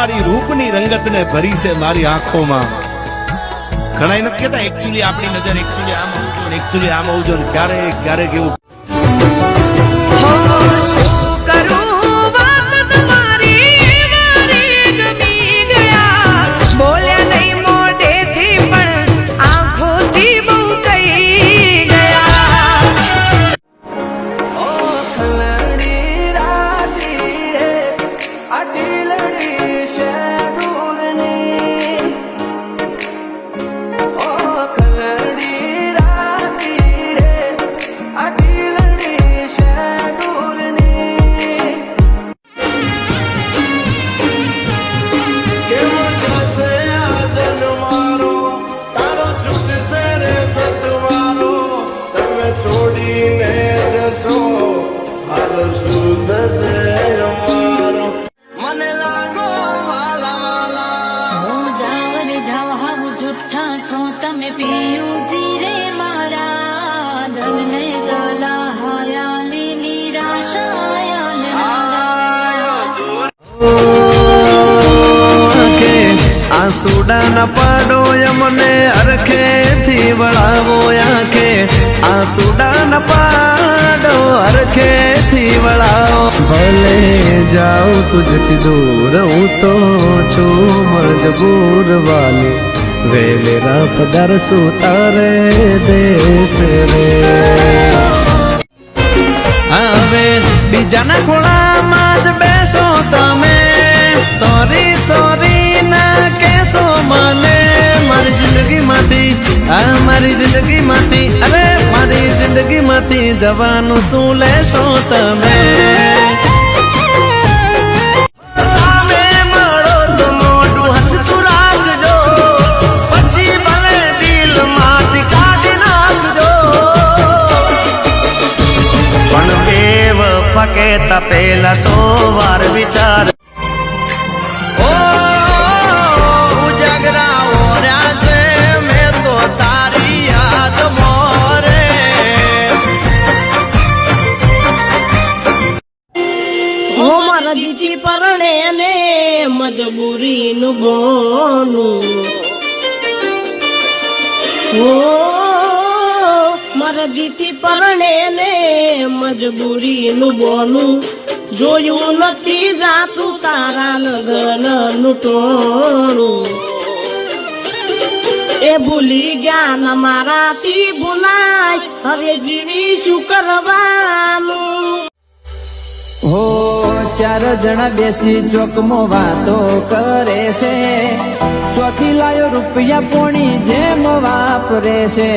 તમારી રૂપની રંગતને ભરી છે મારી આંખોમાં. ઘણા નથી કહેતા એકચ્યુઅલી આપણી નજર એકચ્યુઅલી આમ આવજો ને એકચ્યુઅલી આમ આવજો ને ક્યારેક ક્યારેક એવું તમે પિયુજી રે મારા દલને દલા હાયાલી નિરાશાયા આંસુડા ન પાડો મને અરખે થી વળાવો આંખે આંસુડા ન પાડો અરખે થી વળાવો ભલે જાઉ તુજથી દૂર હું તો છું મજબૂર વાલી वे मेरा पदर सुतारे देश रे હવે બીજાના ખોળામાં જ બેસો તમે સોરી સોરી ના કેસો મને મારી જિંદગીમાંથી મારી જિંદગીમાંથી અરે મારી જિંદગીમાંથી જવાનું શું લેશો તમે કે તપેલા 100 વાર વિચાર ઓ ઉજાગરા ઓર્યા છે મેં તો તારી યાદ મોરે હો મારા દીથી પરણે ને મજબૂરી નું બોનું હો મારા દીથી પરણે ને મજબૂરી નું બોનું જોયું નથી જાતું તારા લગન નું ટોણું એ ભૂલી ગયા ન મારાથી ભૂલાય હવે જીવી શું કરવાનું હો ચાર જણા બેસી ચોકમાં વાતો કરે છે ચોથી લાયો રૂપિયા પોણી જેમ વાપરે છે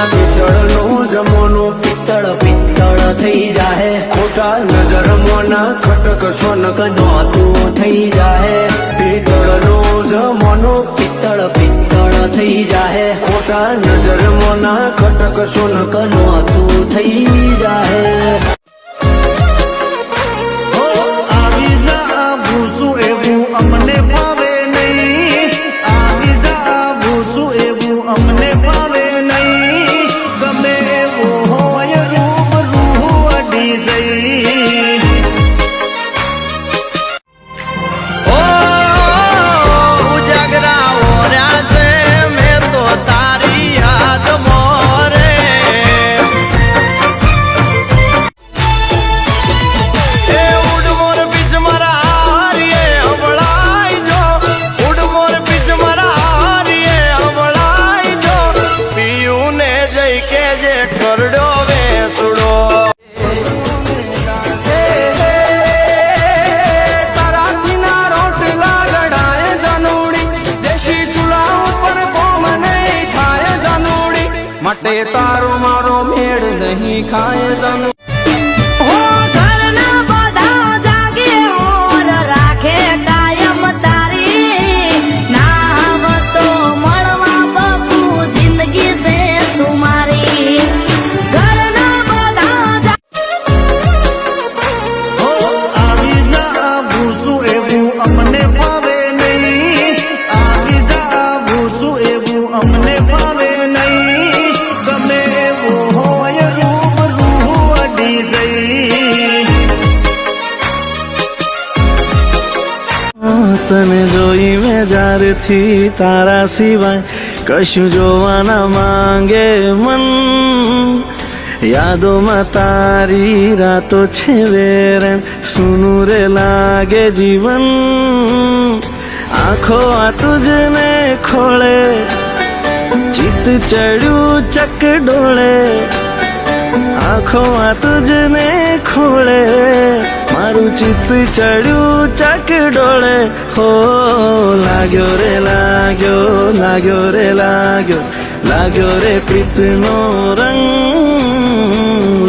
પિત્તળનું જમવાનું પિત્તળ પિત્તળ થઈ જાહે ખોટા નજર મોના ખટક સોનક નોતું થઈ જાહે પિત્તળનું જમવાનું પિત્તળ પિત્તળ થઈ જાહે ખોટા નજર મોના ખટક સોનક નોતું થઈ જાહે આવી જા ભૂસું એવું અમને ભાવે નહીં આવી જા ભૂસું એવું અમને ભાવે નહીં ગમે એવો હોય રૂપ રૂહ અડી જઈ ઓ ઉજાગરા ઓર્યા છે મેં તો તારી યાદ મોરે એ ઉડમોર બીચ મારા હારીએ અવળાઈ જો ઉડમોર બીચ મારા હારીએ અવળાઈ જો પીયું ને જઈ કે જે કરડો વેસડો તારાથી ના રોટલા ગળાએ જાનુડી દેશી ચૂલા ઉપર બોમ નહીં થાય જાનુડી માટે તારો મારો મેળ નહીં ખાય જાનુ તને જોઈ મેં જ્યારથી તારા સિવાય કશું જોવાના માંગે મન યાદોમાં તારી રાતો છે વેરણ સુનું રે લાગે જીવન આંખો આ તુજને ખોળે ચિત્ત ચડ્યું ચકડોળે આંખો આ તુજને ખોળે મારું ચિત્ત ચડ્યું ચકડોળે હો લાગ્યો રે લાગ્યો લાગ્યો રે લાગ્યો લાગ્યો રે પ્રીતનો રંગ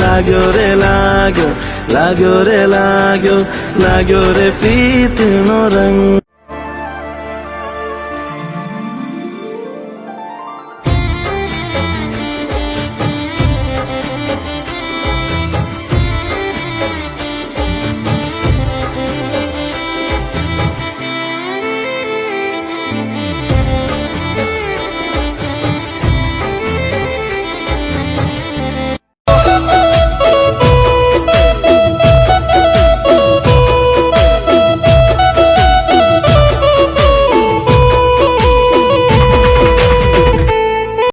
લાગ્યો રે લાગ્યો લાગ્યો રે લાગ્યો લાગ્યો રે પ્રીતનો રંગ